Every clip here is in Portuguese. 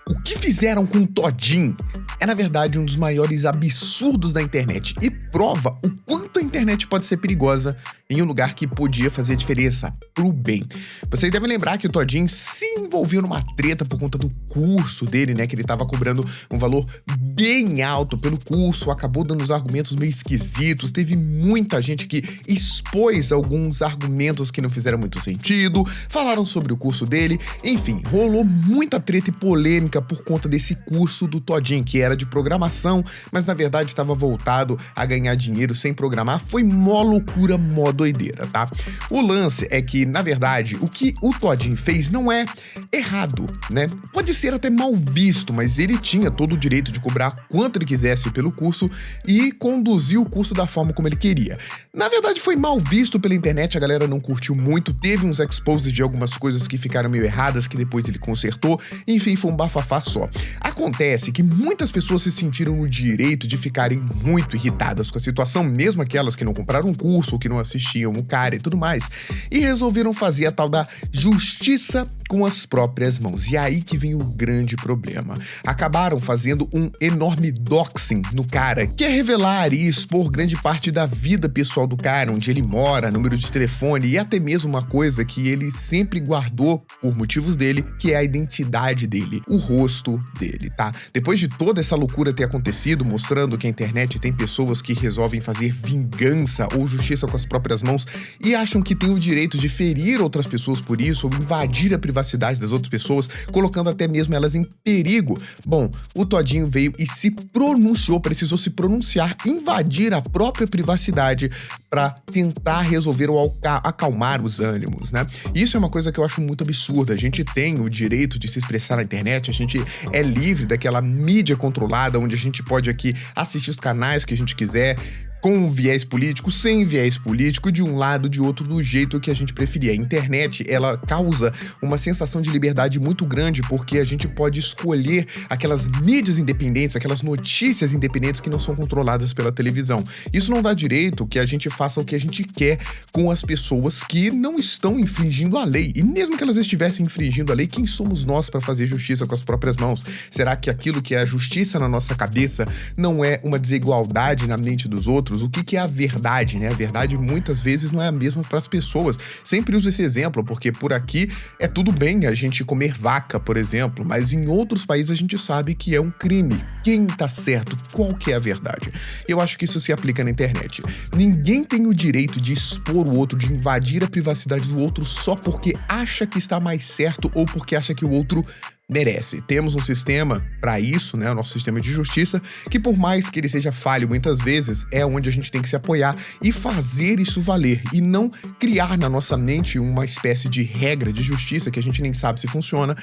O que fizeram com o Todinho é, na verdade, um dos maiores absurdos da internet e prova o quanto a internet pode ser perigosa em um lugar que podia fazer diferença pro bem. Vocês devem lembrar que o Todinho se envolveu numa treta por conta do curso dele, né? Que ele tava cobrando um valor bem alto pelo curso, acabou dando uns argumentos meio esquisitos, teve muita gente que expôs alguns argumentos que não fizeram muito sentido, falaram sobre o curso dele, enfim, rolou muita treta e polêmica por conta desse curso do Todinho, que era de programação, mas na verdade estava voltado a ganhar dinheiro sem programar. Foi mó loucura, mó doideira, tá? O lance é que, na verdade, o que o Todinho fez não é errado, né? Pode ser até mal visto, mas ele tinha todo o direito de cobrar quanto ele quisesse pelo curso e conduzir o curso da forma como ele queria. Na verdade, foi mal visto pela internet, a galera não curtiu muito, teve uns exposes de algumas coisas que ficaram meio erradas, que depois ele consertou, enfim, foi um bafafá só. Acontece que muitas pessoas se sentiram no direito de ficarem muito irritadas com a situação, mesmo aquelas que não compraram um curso ou que não assistiam o cara e tudo mais, e resolveram fazer a tal da justiça com as próprias mãos. E aí que vem o grande problema. Acabaram fazendo um enorme doxing no cara, que é revelar e expor grande parte da vida pessoal do cara, onde ele mora, número de telefone e até mesmo uma coisa que ele sempre guardou por motivos dele, que é a identidade dele, o rosto dele, tá? Depois de toda essa loucura ter acontecido, mostrando que a internet tem pessoas que resolvem fazer vingança ou justiça com as próprias mãos e acham que tem o direito de ferir outras pessoas por isso ou invadir a privacidade das outras pessoas, colocando até mesmo elas em perigo. Bom, o Todinho veio e se pronunciou, precisou se pronunciar, invadir a própria privacidade para tentar resolver ou acalmar os ânimos, né? Isso é uma coisa que eu acho muito absurda. A gente tem o direito de se expressar na internet, a gente é livre daquela mídia controlada, onde a gente pode aqui assistir os canais que a gente quiser, com viés político, sem viés político, de um lado, de outro, do jeito que a gente preferir. A internet, ela causa uma sensação de liberdade muito grande, porque a gente pode escolher aquelas mídias independentes, aquelas notícias independentes que não são controladas pela televisão. Isso não dá direito que a gente faça o que a gente quer com as pessoas que não estão infringindo a lei. E mesmo que elas estivessem infringindo a lei, quem somos nós para fazer justiça com as próprias mãos? Será que aquilo que é a justiça na nossa cabeça não é uma desigualdade na mente dos outros? O que é a verdade, né? A verdade muitas vezes não é a mesma para as pessoas. Sempre uso esse exemplo, porque por aqui é tudo bem a gente comer vaca, por exemplo, mas em outros países a gente sabe que é um crime. Quem tá certo? Qual que é a verdade? Eu acho que isso se aplica na internet. Ninguém tem o direito de expor o outro, de invadir a privacidade do outro só porque acha que está mais certo ou porque acha que o outro merece. Temos um sistema para isso, né? O nosso sistema de justiça, que por mais que ele seja falho muitas vezes, é onde a gente tem que se apoiar e fazer isso valer, e não criar na nossa mente uma espécie de regra de justiça que a gente nem sabe se funciona,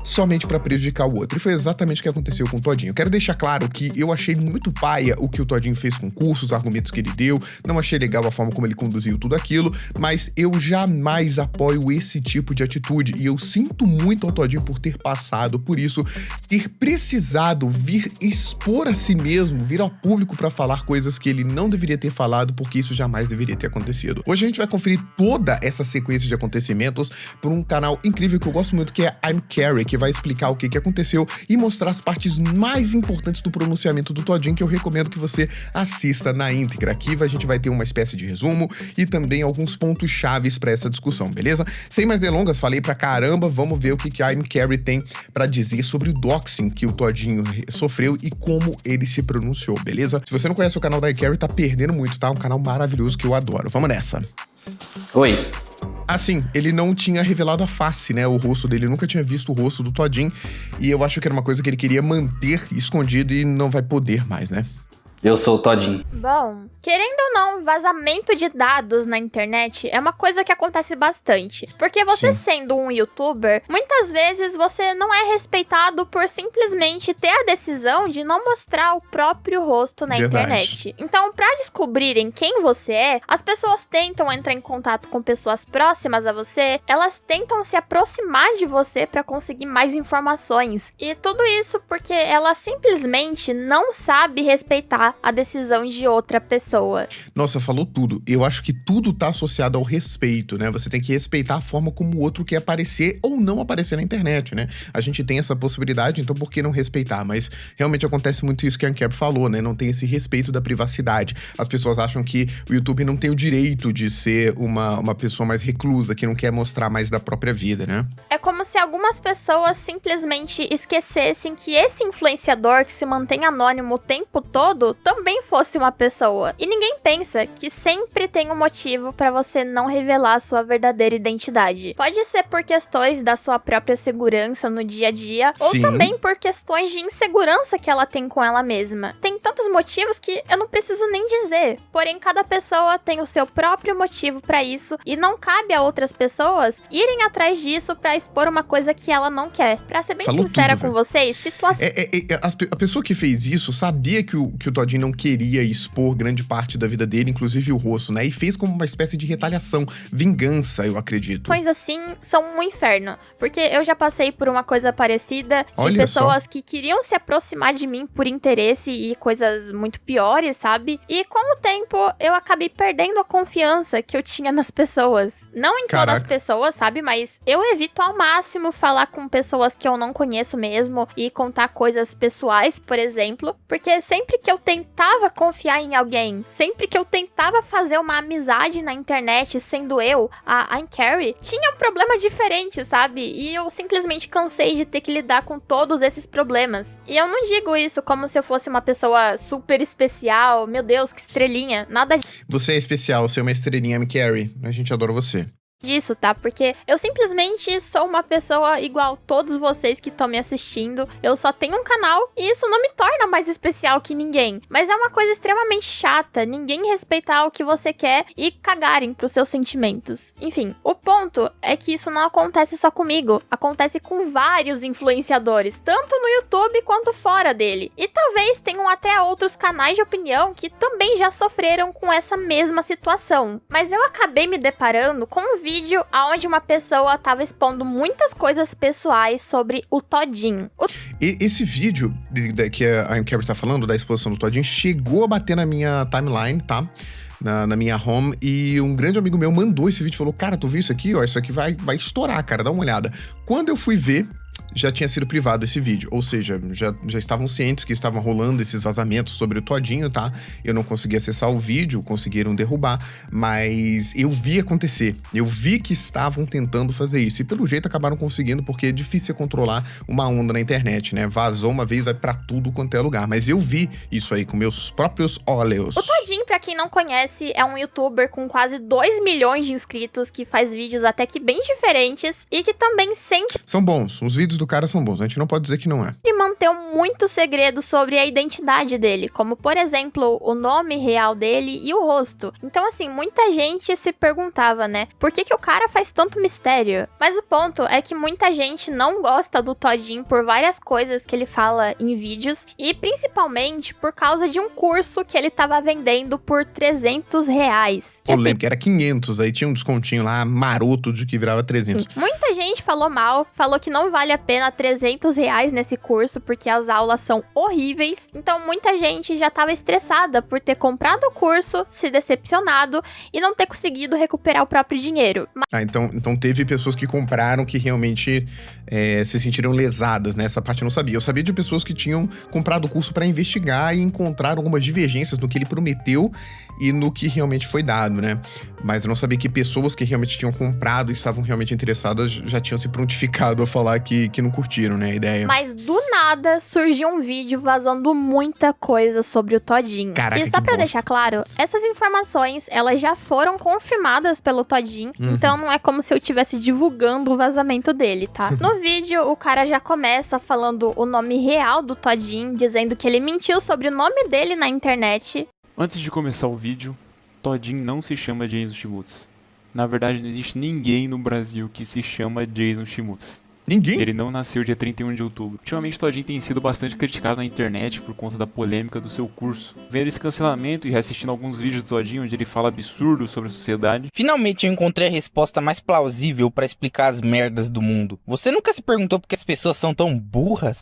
somente para prejudicar o outro. E foi exatamente o que aconteceu com o Todinho. Eu quero deixar claro que eu achei muito paia o que o Todinho fez com o curso, os argumentos que ele deu, não achei legal a forma como ele conduziu tudo aquilo, mas eu jamais apoio esse tipo de atitude, e eu sinto muito ao Todinho por ter passado por isso, ter precisado vir expor a si mesmo, vir ao público para falar coisas que ele não deveria ter falado, porque isso jamais deveria ter acontecido. Hoje a gente vai conferir toda essa sequência de acontecimentos por um canal incrível que eu gosto muito, que é I'm Carrie, que vai explicar o que aconteceu e mostrar as partes mais importantes do pronunciamento do Todinho, que eu recomendo que você assista na íntegra. Aqui a gente vai ter uma espécie de resumo e também alguns pontos chaves para essa discussão, beleza? Sem mais delongas, falei pra caramba, vamos ver o que a I'm Carrie tem para dizer sobre o doxing que o Todinho sofreu e como ele se pronunciou, beleza? Se você não conhece o canal da I'm Carrie, tá perdendo muito, tá? Um canal maravilhoso que eu adoro. Vamos nessa. Oi. Assim, ele não tinha revelado a face, né? O rosto dele, eu nunca tinha visto o rosto do Todinho, e eu acho que era uma coisa que ele queria manter escondido e não vai poder mais, né? Eu sou o Todinho. Bom, querendo ou não, vazamento de dados na internet é uma coisa que acontece bastante. Porque você sendo um youtuber, muitas vezes você não é respeitado por simplesmente ter a decisão de não mostrar o próprio rosto na internet. Então, pra descobrirem quem você é, as pessoas tentam entrar em contato com pessoas próximas a você, elas tentam se aproximar de você pra conseguir mais informações. E tudo isso porque ela simplesmente não sabe respeitar respeitar a decisão de outra pessoa. Nossa, falou tudo. Eu acho que tudo tá associado ao respeito, né? Você tem que respeitar a forma como o outro quer aparecer ou não aparecer na internet, né? A gente tem essa possibilidade, então por que não respeitar? Mas realmente acontece muito isso que a Ancap falou, né? Não tem esse respeito da privacidade. As pessoas acham que o YouTube não tem o direito de ser uma pessoa mais reclusa, que não quer mostrar mais da própria vida, né? É como se algumas pessoas simplesmente esquecessem que esse influenciador que se mantém anônimo o tempo todo também fosse uma pessoa. E ninguém pensa que sempre tem um motivo pra você não revelar a sua verdadeira identidade. Pode ser por questões da sua própria segurança no dia a dia, ou Sim. também por questões de insegurança que ela tem com ela mesma. Tem tantos motivos que eu não preciso nem dizer. Porém, cada pessoa tem o seu próprio motivo pra isso e não cabe a outras pessoas irem atrás disso pra expor uma coisa que ela não quer. Pra ser bem Falou sincera tudo, com velho. vocês, situação A pessoa que fez isso sabia que o Todinho não queria expor grande parte da vida dele, inclusive o rosto, né? E fez como uma espécie de retaliação, vingança, eu acredito. assim são um inferno. Porque eu já passei por uma coisa parecida de Olha pessoas que queriam se aproximar de mim por interesse e coisas muito piores, sabe? E com o tempo eu acabei perdendo a confiança que eu tinha nas pessoas. Não em todas as Caraca. pessoas, sabe? Mas eu evito ao máximo falar com pessoas que eu não conheço mesmo e contar coisas pessoais, por exemplo. Porque sempre que eu tentava confiar em alguém, sempre que eu tentava fazer uma amizade na internet, sendo eu, a Ancarry, tinha um problema diferente, sabe? E eu simplesmente cansei de ter que lidar com todos esses problemas. E eu não digo isso como se eu fosse uma pessoa super especial, meu Deus, que estrelinha, nada Você é especial, você é uma estrelinha, M. Carey. A gente adora você. disso, tá? Porque eu simplesmente sou uma pessoa igual todos vocês que estão me assistindo. Eu só tenho um canal e isso não me torna mais especial que ninguém. Mas é uma coisa extremamente chata, ninguém respeitar o que você quer e cagarem pros seus sentimentos. Enfim, o ponto é que isso não acontece só comigo. Acontece com vários influenciadores, tanto no YouTube quanto fora dele. E talvez tenham até outros canais de opinião que também já sofreram com essa mesma situação. Mas eu acabei me deparando com um vídeo onde uma pessoa tava expondo muitas coisas pessoais sobre o Todinho. E esse vídeo que a Ancap tá falando, da exposição do Todinho, chegou a bater na minha timeline, tá? Na minha home, e um grande amigo meu mandou esse vídeo e falou: cara, tu viu isso aqui? Ó, isso aqui vai estourar, cara, dá uma olhada. Quando eu fui ver, já tinha sido privado esse vídeo, ou seja, já estavam cientes que estavam rolando esses vazamentos sobre o Todinho, tá? Eu não consegui acessar o vídeo, conseguiram derrubar, mas eu vi acontecer, eu vi que estavam tentando fazer isso, e pelo jeito acabaram conseguindo, porque é difícil controlar uma onda na internet, né? Vazou uma vez, vai pra tudo quanto é lugar, mas eu vi isso aí com meus próprios olhos. O Todinho, pra quem não conhece, é um youtuber com quase 2 milhões de inscritos que faz vídeos até que bem diferentes e que também sempre São bons, os vídeos do cara são bons, a gente não pode dizer que não é. manteve muito segredo sobre a identidade dele, como por exemplo, o nome real dele e o rosto. Então assim, muita gente se perguntava, né, por que o cara faz tanto mistério? Mas o ponto é que muita gente não gosta do Todinho por várias coisas que ele fala em vídeos e principalmente por causa de um curso que ele tava vendendo por R$300. Eu lembro que era 500, aí tinha um descontinho lá, maroto, de que virava 300. Muita gente falou mal, falou que não vale a pena R$300 nesse curso, porque as aulas são horríveis. Então muita gente já tava estressada por ter comprado o curso, se decepcionado e não ter conseguido recuperar o próprio dinheiro. Ah, então teve pessoas que compraram que realmente se sentiram lesadas, né? Essa parte eu não sabia. Eu sabia de pessoas que tinham comprado o curso pra investigar e encontraram algumas divergências no que ele prometeu e no que realmente foi dado, né? Mas eu não sabia que pessoas que realmente tinham comprado e estavam realmente interessadas já tinham se prontificado a falar que não curtiram, né, a ideia. Mas do nada surgiu um vídeo vazando muita coisa sobre o Todinho. Caraca, E só que pra bosta. deixar claro, essas informações, elas já foram confirmadas pelo Todinho, então não é como se eu estivesse divulgando o vazamento dele, tá? No vídeo, o cara já começa falando o nome real do Todinho, dizendo que ele mentiu sobre o nome dele na internet. Antes de começar o vídeo, Todinho não se chama Jason Schmutz. Na verdade, não existe ninguém no Brasil que se chama Jason Schmutz. Ninguém? Ele não nasceu dia 31 de outubro. Ultimamente, Todinho tem sido bastante criticado na internet por conta da polêmica do seu curso. Vendo esse cancelamento e reassistindo alguns vídeos do Todinho onde ele fala absurdos sobre a sociedade, Finalmente eu encontrei a resposta mais plausível pra explicar as merdas do mundo. Você nunca se perguntou por que as pessoas são tão burras?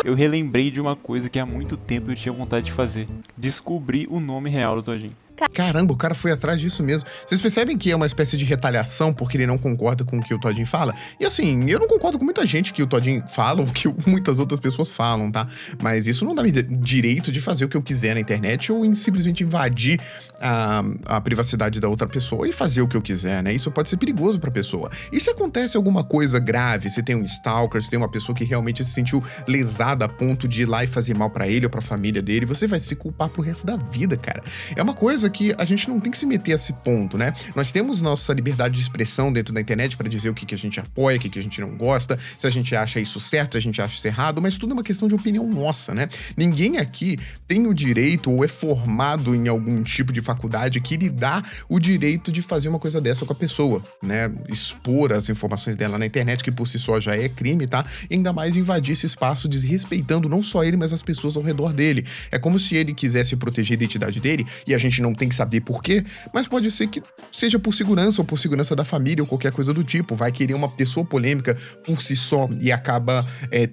Eu relembrei de uma coisa que há muito tempo eu tinha vontade de fazer. Descobrir o nome real do Todinho. Caramba, o cara foi atrás disso mesmo. Vocês percebem que é uma espécie de retaliação porque ele não concorda com o que o Todinho fala? E assim, eu não concordo com muita gente que o Todinho fala ou que muitas outras pessoas falam, tá? Mas isso não dá me direito de fazer o que eu quiser na internet ou em simplesmente invadir a privacidade da outra pessoa e fazer o que eu quiser, né? Isso pode ser perigoso pra pessoa. E se acontece alguma coisa grave, se tem um stalker, se tem uma pessoa que realmente se sentiu lesada a ponto de ir lá e fazer mal pra ele ou pra família dele, você vai se culpar pro resto da vida, cara. É uma coisa que a gente não tem que se meter a esse ponto, né? Nós temos nossa liberdade de expressão dentro da internet pra dizer o que a gente apoia, o que a gente não gosta, se a gente acha isso certo, se a gente acha isso errado, mas tudo é uma questão de opinião nossa, né? Ninguém aqui tem o direito ou é formado em algum tipo de faculdade que lhe dá o direito de fazer uma coisa dessa com a pessoa, né? Expor as informações dela na internet, que por si só já é crime, tá? E ainda mais invadir esse espaço desrespeitando não só ele, mas as pessoas ao redor dele. É como se ele quisesse proteger a identidade dele e a gente não tem que saber por quê, mas pode ser que seja por segurança ou por segurança da família ou qualquer coisa do tipo. Vai querer uma pessoa polêmica por si só e acaba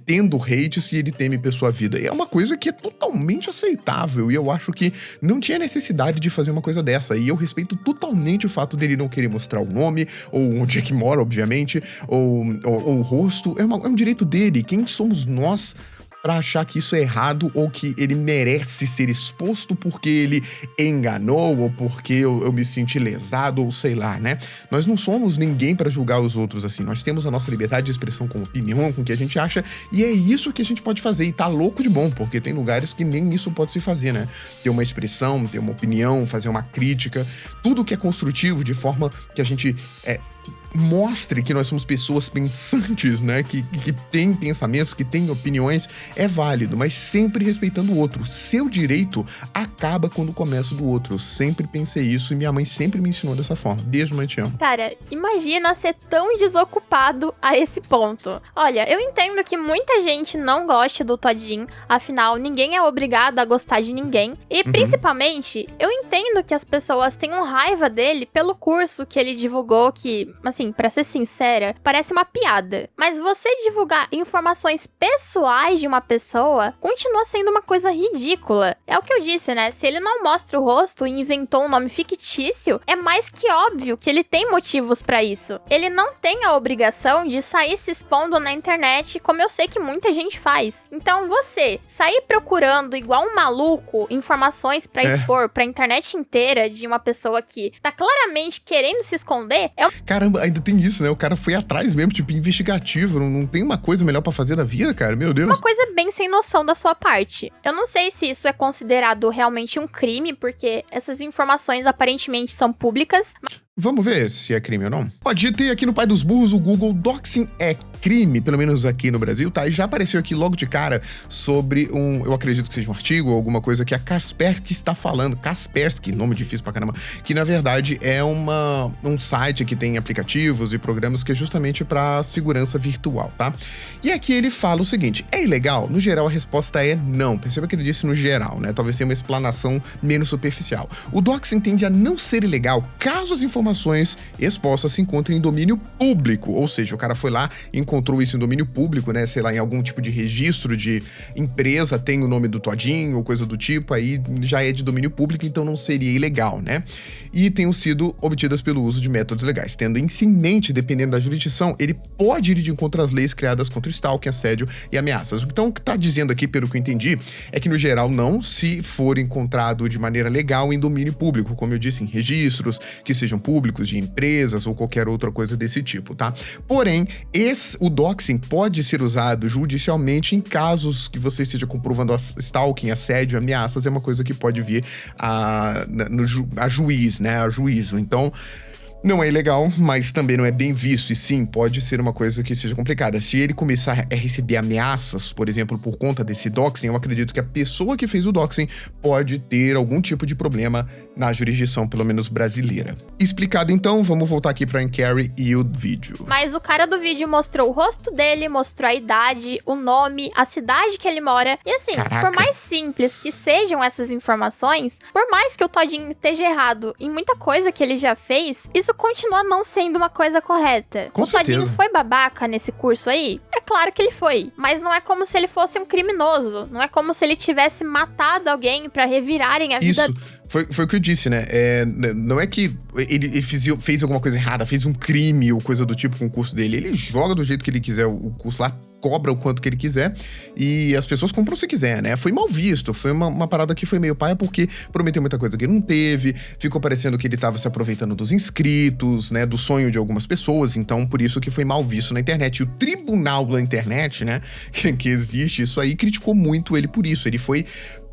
tendo hate se ele teme por sua vida. E é uma coisa que é totalmente aceitável e eu acho que não tinha necessidade de fazer uma coisa dessa. E eu respeito totalmente o fato dele não querer mostrar o nome ou onde é que mora, obviamente, ou o rosto. É um direito dele. Quem somos nós pra achar que isso é errado ou que ele merece ser exposto porque ele enganou ou porque eu me senti lesado ou sei lá, né? Nós não somos ninguém pra julgar os outros assim. Nós temos a nossa liberdade de expressão com opinião, com o que a gente acha, e é isso que a gente pode fazer. E tá louco de bom, porque tem lugares que nem isso pode se fazer, né? Ter uma expressão, ter uma opinião, fazer uma crítica, tudo que é construtivo, de forma que a gente mostre que nós somos pessoas pensantes, né? Que têm pensamentos, que têm opiniões, é válido, mas sempre respeitando o outro. Seu direito acaba quando começa do outro. Eu sempre pensei isso e minha mãe sempre me ensinou dessa forma. Beijo, mãe, te amo. Cara, imagina ser tão desocupado a esse ponto. Olha, eu entendo que muita gente não gosta do Todinho, afinal, ninguém é obrigado a gostar de ninguém. E, principalmente, eu entendo que as pessoas tenham raiva dele pelo curso que ele divulgou, que, assim, pra ser sincera, parece uma piada. Mas você divulgar informações pessoais de uma pessoa continua sendo uma coisa ridícula. É o que eu disse, né? Se ele não mostra o rosto e inventou um nome fictício, é mais que óbvio que ele tem motivos pra isso. Ele não tem a obrigação de sair se expondo na internet, como eu sei que muita gente faz. Então você sair procurando igual um maluco informações pra expor pra internet inteira de uma pessoa que tá claramente querendo se esconder, Caramba, ainda tem isso, né? O cara foi atrás mesmo, tipo, investigativo. Não tem uma coisa melhor pra fazer da vida, cara? Meu Deus. uma coisa bem sem noção da sua parte. Eu não sei se isso é considerado realmente um crime, porque essas informações aparentemente são públicas. Vamos ver se é crime ou não? Ó, digitei aqui no Pai dos Burros o Google Doxing é crime, pelo menos aqui no Brasil, tá? E já apareceu aqui logo de cara sobre eu acredito que seja um artigo ou alguma coisa que a Kaspersky está falando. Kaspersky, nome difícil pra caramba. Que na verdade é um site que tem aplicativos e programas que é justamente pra segurança virtual, tá? E aqui ele fala o seguinte: é ilegal? No geral a resposta é não. Perceba que ele disse no geral, né? Talvez tenha uma explanação menos superficial. O doxing tende a não ser ilegal caso as informações expostas se encontrem em domínio público, ou seja, o cara foi lá e encontrou isso em domínio público, né, sei lá, em algum tipo de registro de empresa, tem o nome do Todinho ou coisa do tipo, aí já é de domínio público, então não seria ilegal, né? E tenham sido obtidas pelo uso de métodos legais. Tendo isso em mente, dependendo da jurisdição, ele pode ir de encontro às leis criadas contra stalking, assédio e ameaças. Então, o que tá dizendo aqui, pelo que eu entendi, é que no geral não, se for encontrado de maneira legal em domínio público, como eu disse, em registros que sejam públicos de empresas ou qualquer outra coisa desse tipo, tá? Porém, o doxing pode ser usado judicialmente em casos que você esteja comprovando stalking, assédio, ameaças, é uma coisa que pode vir a juiz, né? A juízo. Então, não é ilegal, mas também não é bem visto, e sim, pode ser uma coisa que seja complicada. Se ele começar a receber ameaças, por exemplo, por conta desse doxing, eu acredito que a pessoa que fez o doxing pode ter algum tipo de problema na jurisdição, pelo menos brasileira. Explicado então, vamos voltar aqui pra Carrie e o vídeo. Mas o cara do vídeo mostrou o rosto dele, mostrou a idade, o nome, a cidade que ele mora. E assim, Caraca. por mais simples que sejam essas informações, por mais que o Todinho esteja errado em muita coisa que ele já fez, isso isso continua não sendo uma coisa correta. Com o Todinho certeza. foi babaca nesse curso aí? É claro que ele foi. Mas não é como se ele fosse um criminoso. Não é como se ele tivesse matado alguém pra revirarem a vida. Isso, foi o que eu disse, né? Não é que ele fez alguma coisa errada, fez um crime ou coisa do tipo com o curso dele. Ele joga do jeito que ele quiser o curso lá, cobra o quanto que ele quiser e as pessoas compram se quiser, né? Foi mal visto, foi uma parada que foi meio paia porque prometeu muita coisa que ele não teve, ficou parecendo que ele tava se aproveitando dos inscritos, né? Do sonho de algumas pessoas, então por isso que foi mal visto na internet. E o tribunal da internet, né? Que existe isso aí, criticou muito ele por isso. Ele foi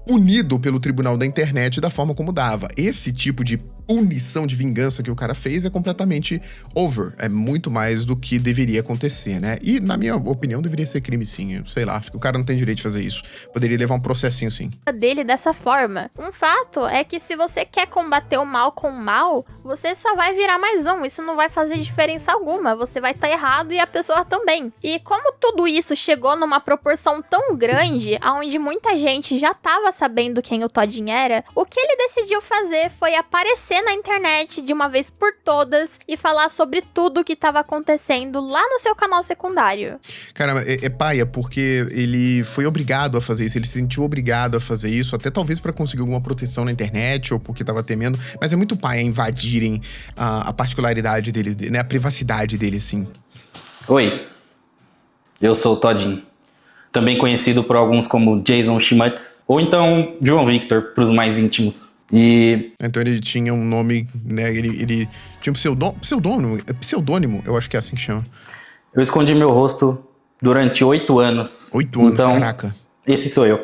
punido pelo tribunal da internet da forma como dava. Esse tipo de punição de vingança que o cara fez é completamente over. É muito mais do que deveria acontecer, né? E, na minha opinião, deveria ser crime sim. Eu sei lá, acho que o cara não tem direito de fazer isso. Poderia levar um processinho sim. Dele dessa forma. Um fato é que se você quer combater o mal com o mal, você só vai virar mais um. Isso não vai fazer diferença alguma. Você vai estar errado e a pessoa também. E como tudo isso chegou numa proporção tão grande, onde muita gente já tava sabendo quem o Todinho era, o que ele decidiu fazer foi aparecer na internet de uma vez por todas e falar sobre tudo que tava acontecendo lá no seu canal secundário. Caramba, é paia porque ele foi obrigado a fazer isso, ele se sentiu obrigado a fazer isso, até talvez pra conseguir alguma proteção na internet ou porque tava temendo, mas é muito paia invadirem a particularidade dele, né, a privacidade dele, assim. Oi, eu sou o Todinho, também conhecido por alguns como Jason Schmutz, ou então João Victor, pros mais íntimos. E Então ele tinha um nome, né, ele tinha um pseudônimo, eu acho que é assim que chama. eu escondi meu rosto durante 8 anos. 8 anos, então, caraca. Esse sou eu.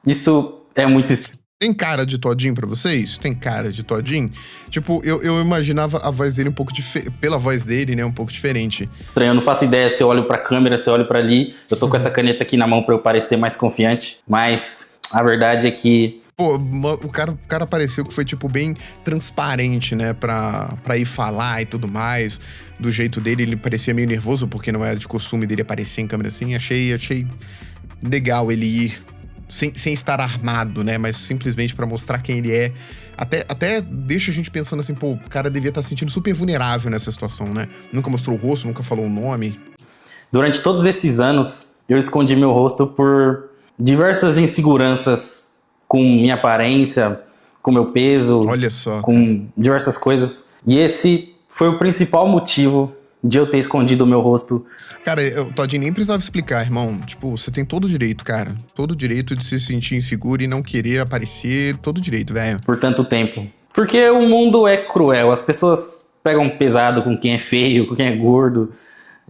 Isso é muito estranho. Tem cara de Todinho pra vocês? Tem cara de Todinho? Tipo, eu imaginava a voz dele um pouco pela voz dele, né, um pouco diferente. Eu não faço ideia se eu olho pra câmera, se eu olho pra ali. Eu tô com essa caneta aqui na mão pra eu parecer mais confiante. Mas a verdade é que Pô, o cara pareceu que foi, tipo, bem transparente, né, pra ir falar e tudo mais. Do jeito dele, ele parecia meio nervoso, porque não era de costume dele aparecer em câmera assim. Achei legal ele ir sem estar armado, né, mas simplesmente pra mostrar quem ele é. Até deixa a gente pensando assim, pô, o cara devia estar se sentindo super vulnerável nessa situação, né? Nunca mostrou o rosto, nunca falou o nome. durante todos esses anos eu escondi meu rosto por diversas inseguranças com minha aparência, com meu peso, Olha só, com diversas coisas. E esse foi o principal motivo de eu ter escondido o meu rosto. Cara, o Todinho nem precisava explicar, irmão. Tipo, você tem todo o direito, cara. Todo o direito de se sentir inseguro e não querer aparecer. Todo o direito, velho. Por tanto tempo. Porque o mundo é cruel. As pessoas pegam pesado com quem é feio, com quem é gordo.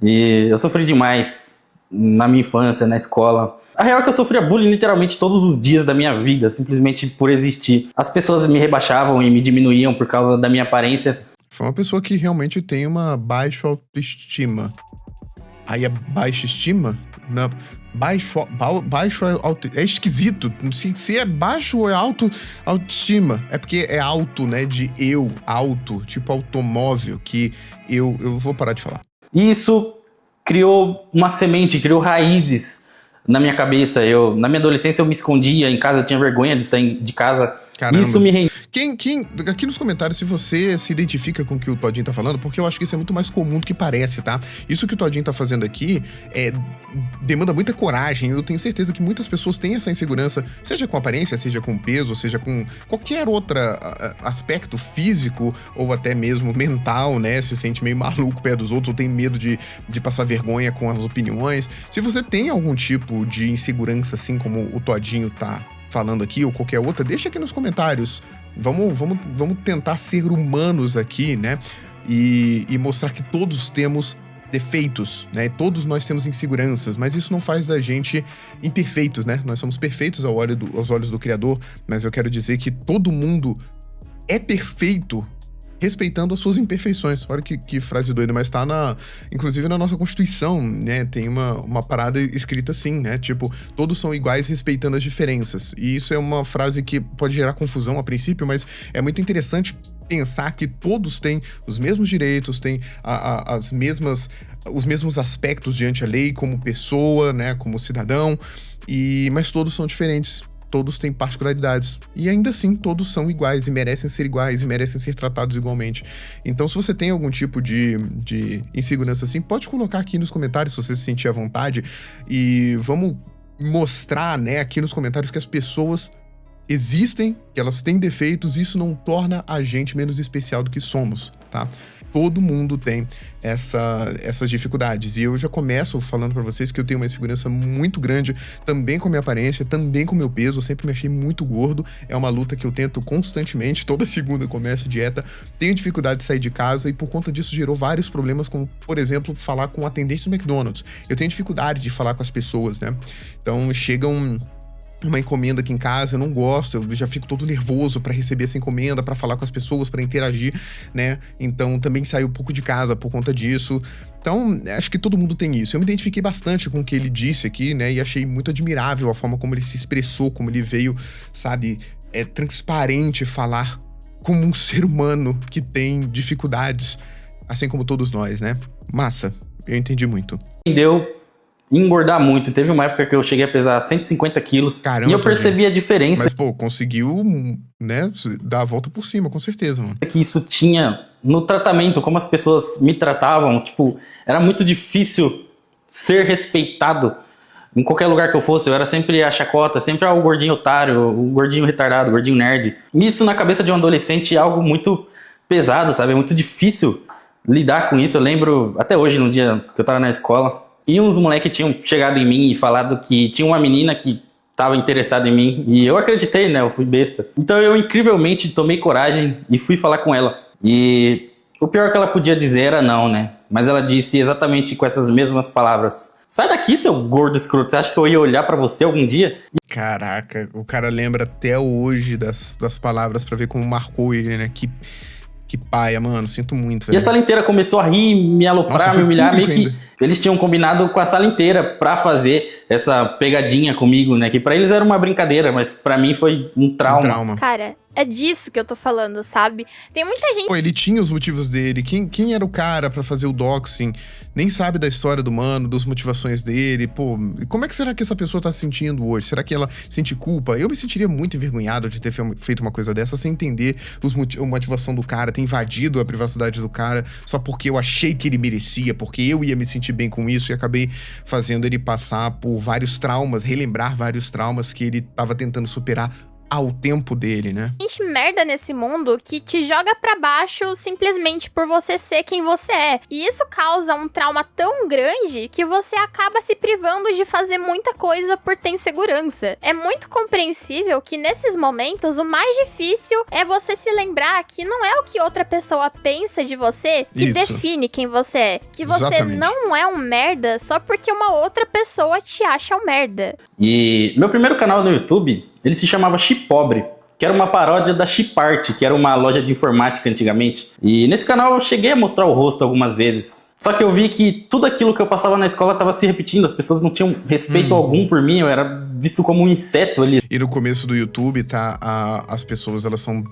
E eu sofri demais na minha infância, na escola. A real é que eu sofria bullying literalmente todos os dias da minha vida, simplesmente por existir. As pessoas me rebaixavam e me diminuíam por causa da minha aparência. Foi uma pessoa que realmente tem uma baixa autoestima. Aí a baixa estima? Não, baixo é esquisito. Não sei se é baixo ou é autoestima. É porque é alto, né? De eu, alto, tipo automóvel, que eu vou parar de falar. E isso criou uma semente, criou raízes na minha cabeça. Na minha adolescência eu me escondia em casa, eu tinha vergonha de sair de casa. Caramba. Isso me rendeu. Aqui nos comentários, se você se identifica com o que o Todinho tá falando, porque eu acho que isso é muito mais comum do que parece, tá? Isso que o Todinho tá fazendo aqui demanda muita coragem. Eu tenho certeza que muitas pessoas têm essa insegurança, seja com aparência, seja com peso, seja com qualquer outro aspecto físico ou até mesmo mental, né? Se sente meio maluco perto dos outros ou tem medo de passar vergonha com as opiniões. Se você tem algum tipo de insegurança, assim como o Todinho tá falando aqui, ou qualquer outra, deixa aqui nos comentários. Vamos tentar ser humanos aqui, né? E mostrar que todos temos defeitos, né? Todos nós temos inseguranças, mas isso não faz da gente imperfeitos, né? Nós somos perfeitos aos olhos do Criador, mas eu quero dizer que todo mundo é perfeito respeitando as suas imperfeições. Olha que frase doida, mas tá inclusive na nossa Constituição, né? Tem uma parada escrita assim, né? Tipo, todos são iguais respeitando as diferenças. E isso é uma frase que pode gerar confusão a princípio, mas é muito interessante pensar que todos têm os mesmos direitos, têm os mesmos aspectos diante da lei como pessoa, né? Como cidadão, mas todos são diferentes. todos têm particularidades. E ainda assim, todos são iguais e merecem ser tratados igualmente. Então, se você tem algum tipo de insegurança assim, pode colocar aqui nos comentários se você se sentir à vontade. E vamos mostrar, né, aqui nos comentários que as pessoas existem, que elas têm defeitos, e isso não torna a gente menos especial do que somos, tá? Todo mundo tem essas dificuldades. E eu já começo falando pra vocês que eu tenho uma insegurança muito grande, também com a minha aparência, também com o meu peso. Eu sempre me achei muito gordo. É uma luta que eu tento constantemente. Toda segunda eu começo dieta. Tenho dificuldade de sair de casa e por conta disso gerou vários problemas, como, por exemplo, falar com atendentes do McDonald's. Eu tenho dificuldade de falar com as pessoas, né? Então chegam uma encomenda aqui em casa, eu não gosto, eu já fico todo nervoso pra receber essa encomenda, pra falar com as pessoas, pra interagir, né? Então também saí um pouco de casa por conta disso. Então, acho que todo mundo tem isso. Eu me identifiquei bastante com o que ele disse aqui, né? E achei muito admirável a forma como ele se expressou, como ele veio, sabe, transparente falar como um ser humano que tem dificuldades, assim como todos nós, né? Massa, eu entendi muito. Entendeu? Engordar muito. Teve uma época que eu cheguei a pesar 150 quilos. Caramba, e eu percebi a diferença mas, pô, conseguiu, né, dar a volta por cima, com certeza, mano. que isso tinha no tratamento, como as pessoas me tratavam. Tipo, era muito difícil ser respeitado em qualquer lugar que eu fosse. Eu era sempre a chacota, sempre o gordinho otário, o gordinho retardado, o gordinho nerd. E isso na cabeça de um adolescente é algo muito pesado, sabe? É muito difícil lidar com isso. Eu lembro, até hoje, no dia que eu tava na escola, e uns moleques tinham chegado em mim e falado que tinha uma menina que tava interessada em mim. E eu acreditei, né? Eu fui besta. Então eu incrivelmente tomei coragem e fui falar com ela. E o pior que ela podia dizer era não, né? Mas ela disse exatamente com essas mesmas palavras: sai daqui, seu gordo escroto. Você acha que eu ia olhar pra você algum dia? Caraca, o cara lembra até hoje das palavras pra ver como marcou ele, né? Que paia, mano, sinto muito, velho. E a sala inteira começou a rir, me aloprar, Nossa, me foi humilhar. Meio público que ainda. eles tinham combinado com a sala inteira pra fazer essa pegadinha comigo, né? Que pra eles era uma brincadeira, mas pra mim foi um trauma. Cara, é disso que eu tô falando, sabe? Tem muita gente... Pô, ele tinha os motivos dele. Quem era o cara pra fazer o doxing? Nem sabe da história do mano, das motivações dele. Pô, como é que será que essa pessoa tá se sentindo hoje? Será que ela sente culpa? Eu me sentiria muito envergonhado de ter feito uma coisa dessa sem entender a motivação do cara, ter invadido a privacidade do cara só porque eu achei que ele merecia, porque eu ia me sentir bem com isso e acabei fazendo ele passar por vários traumas, relembrar vários traumas que ele tava tentando superar ao tempo dele, né? Gente merda nesse mundo que te joga pra baixo simplesmente por você ser quem você é. E isso causa um trauma tão grande que você acaba se privando de fazer muita coisa por ter insegurança. É muito compreensível que nesses momentos o mais difícil é você se lembrar que não é o que outra pessoa pensa de você que Isso. define quem você é. Que você Exatamente. não é um merda só porque uma outra pessoa te acha um merda. E meu primeiro canal no YouTube, ele se chamava Chipobre, que era uma paródia da Chipart, que era uma loja de informática antigamente. E nesse canal eu cheguei a mostrar o rosto algumas vezes. Só que eu vi que tudo aquilo que eu passava na escola estava se repetindo. As pessoas não tinham respeito algum por mim. Eu era visto como um inseto ali. E no começo do YouTube, tá, as pessoas, elas são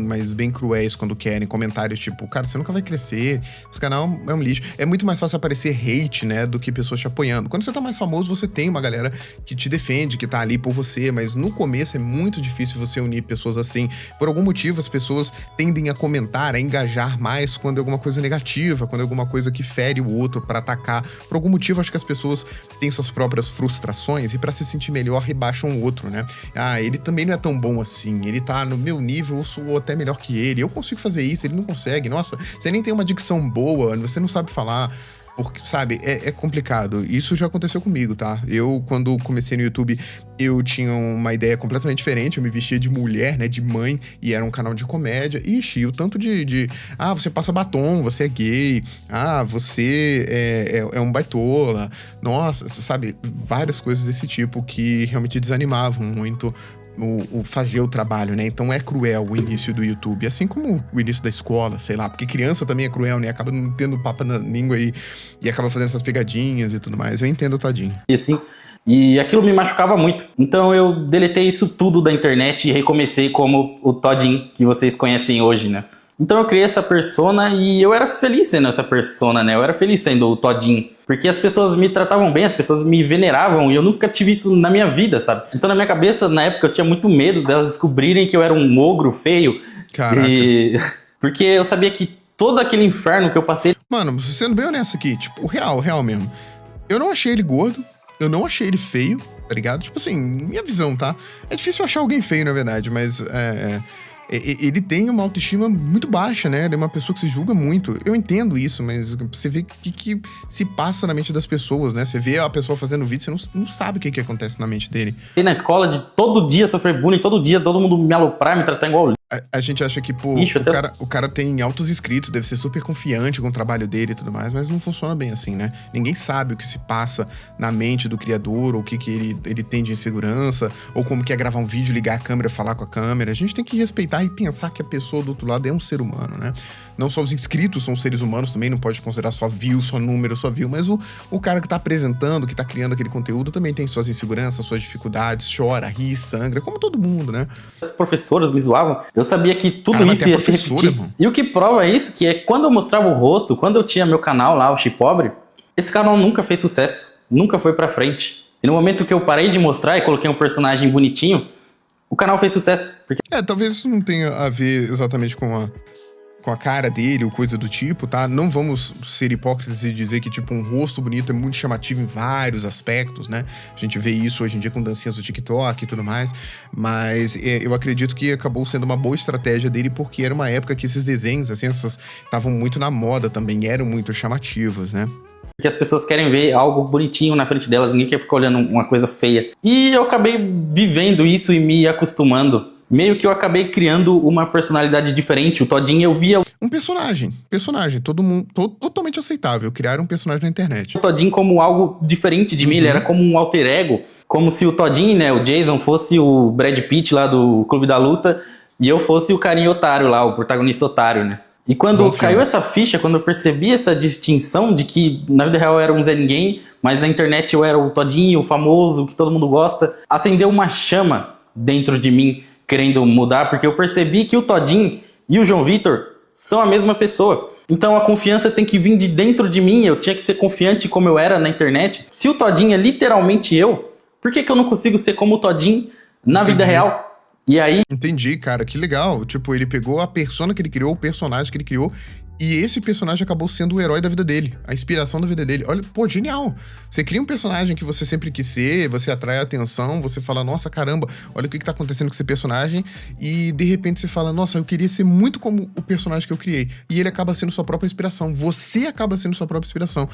mas bem cruéis quando querem. Comentários tipo, cara, você nunca vai crescer, esse canal é um lixo. É muito mais fácil aparecer hate, né, do que pessoas te apoiando. Quando você tá mais famoso, você tem uma galera que te defende, que tá ali por você, mas no começo é muito difícil você unir pessoas assim. Por algum motivo, as pessoas tendem a comentar, a engajar mais quando é alguma coisa negativa, quando é alguma coisa que fere o outro pra atacar. Por algum motivo, acho que as pessoas têm suas próprias frustrações e pra se sentir melhor, rebaixam o outro, né? Ah, ele também não é tão bom assim, ele tá no meu nível, eu sou até melhor que ele, eu consigo fazer isso, ele não consegue. Nossa, você nem tem uma dicção boa, você não sabe falar. Porque, sabe, é complicado. Isso já aconteceu comigo, tá? Eu, quando comecei no YouTube, eu tinha uma ideia completamente diferente. Eu me vestia de mulher, né? De mãe. E era um canal de comédia. Ixi, o tanto ah, você passa batom, você é gay. Ah, você é um baitola. Nossa, sabe? Várias coisas desse tipo que realmente desanimavam muito o fazer o trabalho, né? Então é cruel o início do YouTube, assim como o início da escola, sei lá, porque criança também é cruel, né? Acaba não tendo papo na língua e acaba fazendo essas pegadinhas e tudo mais. Eu entendo o tadinho. E assim, e aquilo me machucava muito. Então eu deletei isso tudo da internet e recomecei como o Todinho que vocês conhecem hoje, né? Então eu criei essa persona e eu era feliz sendo essa persona, né? Eu era feliz sendo o Todinho. Porque as pessoas me tratavam bem, as pessoas me veneravam, e eu nunca tive isso na minha vida, sabe? Então na minha cabeça, na época, eu tinha muito medo delas descobrirem que eu era um ogro feio. Caraca. Porque eu sabia que todo aquele inferno que eu passei... Mano, sendo bem honesto aqui, tipo, real mesmo. Eu não achei ele gordo, eu não achei ele feio, tá ligado? Tipo assim, minha visão, tá? É difícil achar alguém feio, na verdade, mas ele tem uma autoestima muito baixa, né? Ele é uma pessoa que se julga muito. Eu entendo isso, mas você vê o que se passa na mente das pessoas, né? Você vê a pessoa fazendo vídeo, você não sabe o que acontece na mente dele. E na escola, de todo dia sofrer bullying, todo dia todo mundo me aloprar, me tratar igual A gente acha que, pô, Ixi, o cara tem altos inscritos, deve ser super confiante com o trabalho dele e tudo mais, mas não funciona bem assim, né? Ninguém sabe o que se passa na mente do criador, ou o que ele tem de insegurança, ou como que é gravar um vídeo, ligar a câmera, falar com a câmera. A gente tem que respeitar e pensar que a pessoa do outro lado é um ser humano, né? Não só os inscritos são seres humanos também, não pode considerar só view, só número, só view, mas o cara que tá apresentando, que tá criando aquele conteúdo, também tem suas inseguranças, suas dificuldades, chora, ri, sangra, como todo mundo, né? As professoras me zoavam. Eu sabia que tudo Caramba, isso ia se repetir. Mano. E o que prova isso, que é quando eu mostrava o rosto, quando eu tinha meu canal lá, o Chipobre, esse canal nunca fez sucesso, nunca foi pra frente. E no momento que eu parei de mostrar e coloquei um personagem bonitinho, o canal fez sucesso. Porque... talvez isso não tenha a ver exatamente com a cara dele ou coisa do tipo, tá? Não vamos ser hipócritas e dizer que, tipo, um rosto bonito é muito chamativo em vários aspectos, né? A gente vê isso hoje em dia com dancinhas do TikTok e tudo mais, mas eu acredito que acabou sendo uma boa estratégia dele porque era uma época que esses desenhos, assim, estavam muito na moda também, eram muito chamativos, né? Porque as pessoas querem ver algo bonitinho na frente delas, ninguém quer ficar olhando uma coisa feia. E eu acabei vivendo isso e me acostumando. Meio que eu acabei criando uma personalidade diferente. O Todinho, eu via um personagem, todo mundo, totalmente aceitável, criar um personagem na internet. o Todinho como algo diferente de mim, ele era como um alter ego, como se o Todinho, né, o Jason, fosse o Brad Pitt lá do Clube da Luta, e eu fosse o carinha otário lá, o protagonista otário, né. E quando caiu essa ficha, quando eu percebi essa distinção de que na vida real eu era um Zé Ninguém, mas na internet eu era o Todinho, o famoso, que todo mundo gosta, acendeu uma chama dentro de mim, querendo mudar, porque eu percebi que o Todinho e o João Vitor são a mesma pessoa. Então a confiança tem que vir de dentro de mim, eu tinha que ser confiante como eu era na internet. Se o Todinho é literalmente eu, por que eu não consigo ser como o Todinho na vida real? E aí... Entendi, cara, que legal. Tipo, ele pegou a persona que ele criou, o personagem que ele criou, e esse personagem acabou sendo o herói da vida dele, a inspiração da vida dele. Olha, pô, genial. Você cria um personagem que você sempre quis ser, você atrai a atenção, você fala, nossa, caramba, olha o que tá acontecendo com esse personagem, e de repente você fala, nossa, eu queria ser muito como o personagem que eu criei. E ele acaba sendo sua própria inspiração. Você acaba sendo sua própria inspiração.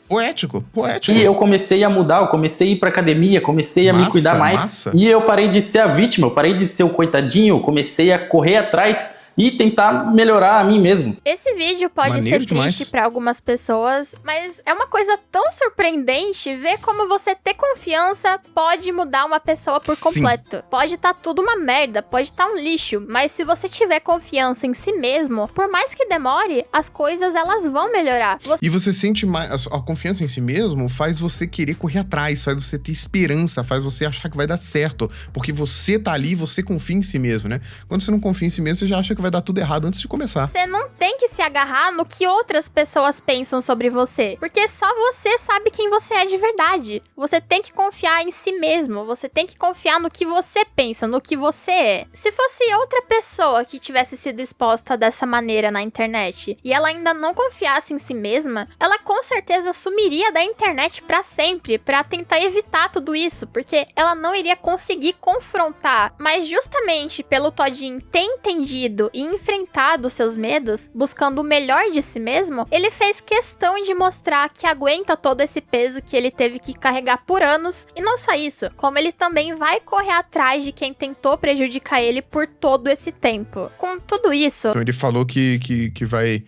Poético. E eu comecei a mudar, eu comecei a ir pra academia, comecei a me cuidar mais. E eu parei de ser a vítima, eu parei de ser o coitadinho, eu comecei a correr atrás e tentar melhorar a mim mesmo. Esse vídeo pode ser triste pra algumas pessoas, mas é uma coisa tão surpreendente ver como você ter confiança pode mudar uma pessoa por completo. Pode estar tudo uma merda, pode estar um lixo, mas se você tiver confiança em si mesmo, por mais que demore, as coisas elas vão melhorar. E você sente mais, a confiança em si mesmo faz você querer correr atrás, faz você ter esperança, faz você achar que vai dar certo, porque você tá ali e você confia em si mesmo, né? Quando você não confia em si mesmo, você já acha que vai dar tudo errado antes de começar. Você não tem que se agarrar no que outras pessoas pensam sobre você, porque só você sabe quem você é de verdade. Você tem que confiar em si mesmo, você tem que confiar no que você pensa, no que você é. Se fosse outra pessoa que tivesse sido exposta dessa maneira na internet e ela ainda não confiasse em si mesma, ela com certeza sumiria da internet pra sempre, pra tentar evitar tudo isso, porque ela não iria conseguir confrontar. Mas justamente pelo Todinho ter entendido e enfrentado seus medos, buscando o melhor de si mesmo, ele fez questão de mostrar que aguenta todo esse peso que ele teve que carregar por anos, e não só isso, como ele também vai correr atrás de quem tentou prejudicar ele por todo esse tempo. Com tudo isso... Então ele falou que vai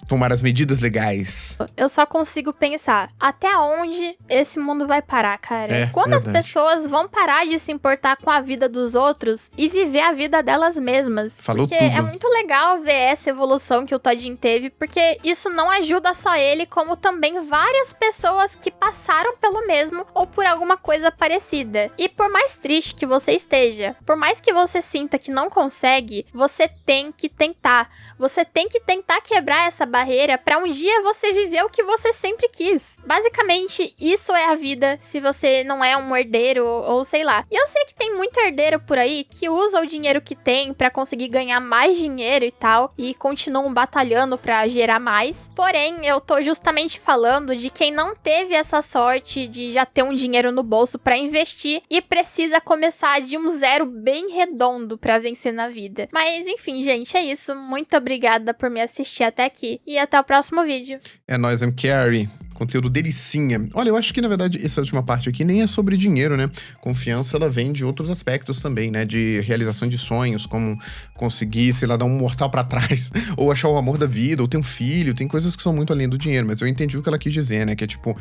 tomar as medidas legais. Eu só consigo pensar, até onde esse mundo vai parar, cara? Quando as pessoas vão parar de se importar com a vida dos outros e viver a vida delas mesmas? Falou porque tudo. É muito legal ver essa evolução que o Todinho teve, porque isso não ajuda só ele, como também várias pessoas que passaram pelo mesmo ou por alguma coisa parecida. E por mais triste que você esteja, por mais que você sinta que não consegue, você tem que tentar. Você tem que tentar quebrar essa barreira barreira pra um dia você viver o que você sempre quis. Basicamente, isso é a vida se você não é um herdeiro ou sei lá. E eu sei que tem muito herdeiro por aí que usa o dinheiro que tem pra conseguir ganhar mais dinheiro e tal, e continuam batalhando pra gerar mais. Porém, eu tô justamente falando de quem não teve essa sorte de já ter um dinheiro no bolso pra investir e precisa começar de um zero bem redondo pra vencer na vida. Mas enfim, gente, é isso. Muito obrigada por me assistir até aqui e até o próximo vídeo. É nóis, I'm Carrie. Conteúdo delicinha. Olha, eu acho que, na verdade, essa última parte aqui nem é sobre dinheiro, né? Confiança, ela vem de outros aspectos também, né? De realização de sonhos, como conseguir, sei lá, dar um mortal pra trás, ou achar o amor da vida, ou ter um filho, tem coisas que são muito além do dinheiro, mas eu entendi o que ela quis dizer, né? Que é tipo,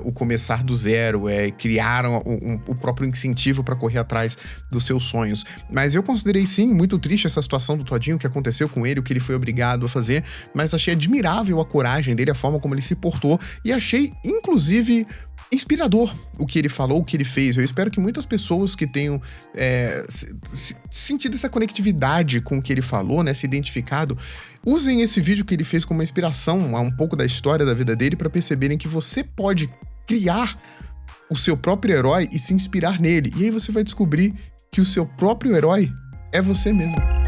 o começar do zero, criar o próprio incentivo pra correr atrás dos seus sonhos. Mas eu considerei, sim, muito triste essa situação do Todinho, o que aconteceu com ele, o que ele foi obrigado a fazer, mas achei admirável a coragem dele, a forma como ele se portou, e achei, inclusive, inspirador o que ele falou, o que ele fez. Eu espero que muitas pessoas que tenham sentido essa conectividade com o que ele falou, né, se identificado, usem esse vídeo que ele fez como uma inspiração a um pouco da história da vida dele para perceberem que você pode criar o seu próprio herói e se inspirar nele. E aí você vai descobrir que o seu próprio herói é você mesmo.